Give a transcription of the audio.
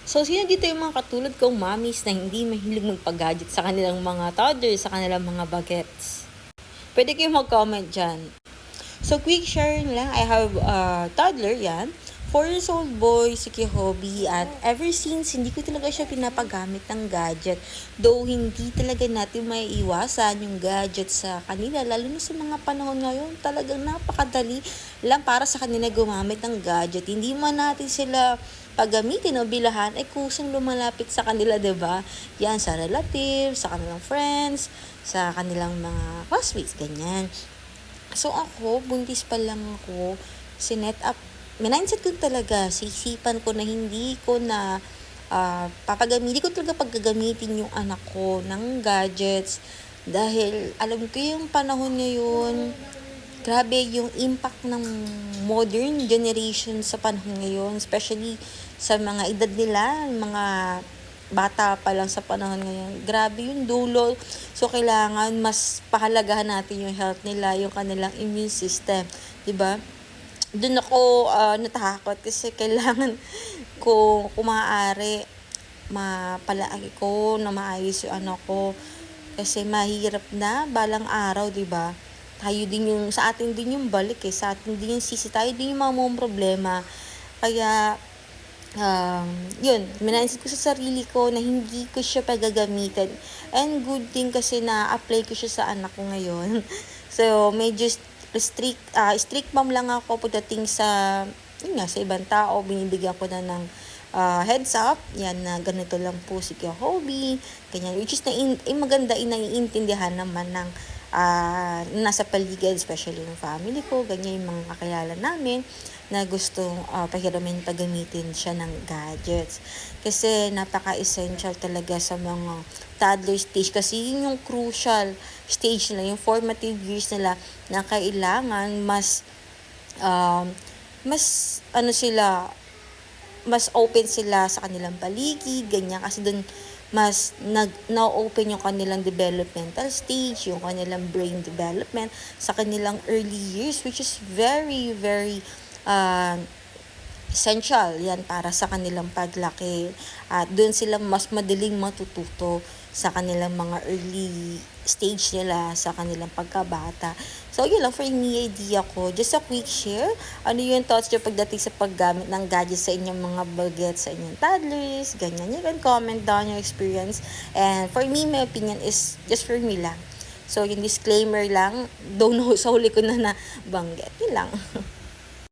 So, sino dito yung mga katulad kong mommies na hindi mahilig magpa-gadget sa kanilang mga toddlers, sa kanilang mga bagets? Pwede kayong mag-comment dyan. So, quick sharing lang. I have a toddler, yan. 4 years old boy, si Hobby, at ever since, hindi ko talaga siya pinapagamit ng gadget. Though, hindi talaga natin may iwasan yung gadget sa kanila, lalo na sa mga panahon ngayon, talagang napakadali lang para sa kanila gumamit ng gadget. Hindi man natin sila paggamitin o bilahan, ay kusang lumalapit sa kanila, 'di ba? Yan, sa relatives, sa kanilang friends, sa kanilang mga classmates, ganyan. So ako, buntis pa lang ako, sinet up, mindset ko talaga, sisipan ko na hindi ko na hindi ko talaga paggagamitin yung anak ko ng gadgets dahil alam ko yung panahon ngayon, grabe yung impact ng modern generation sa panahon ngayon, especially sa mga edad nila, mga bata pa lang sa panahon ngayon. Grabe yung dulo. So, kailangan mas pahalagahan natin yung health nila, yung kanilang immune system. 'Di ba? Doon ako natakot kasi kailangan ko kung maaari mapalaki ko na maayos yung anak ko kasi mahirap na balang araw, 'di ba? Tayo din yung sa atin din yung balik sa atin din yung sisi, tayo din yung mga problema. Kaya yun, minaisip ko sa sarili ko na hindi ko siya pagagamitin. And good thing kasi na-apply ko siya sa anak ko ngayon. So, medyo strict mom lang ako pagdating sa, yun nga, sa ibang tao. Binibigyan ko na ng heads up. Yan na ganito lang po si hobby. Ganyan. Which is maganda, naiintindihan naman ng nasa paligid, especially yung family ko, ganyan yung mga kakilala namin na gustong pahiramin paggamitin siya ng gadgets. Kasi napaka-essential talaga sa mga toddler stage kasi yun yung crucial stage nila, yung formative years nila na kailangan um, mas open sila sa kanilang paligid, ganyan. Kasi doon mas na-open yung kanilang developmental stage, yung kanilang brain development sa kanilang early years, which is very, very uh, essential yan para sa kanilang paglaki. At doon sila mas madaling matututo sa kanilang mga early stage nila sa kanilang pagkabata. So, yun lang for me idea ko. Just a quick share. Ano yung thoughts nyo pagdating sa paggamit ng gadgets sa inyong mga bagets, sa inyong toddlers, ganyan. You can comment down your experience. And for me, my opinion is just for me lang. So, yung disclaimer lang, don't know, sa huli ko na nabanggit. Yun lang.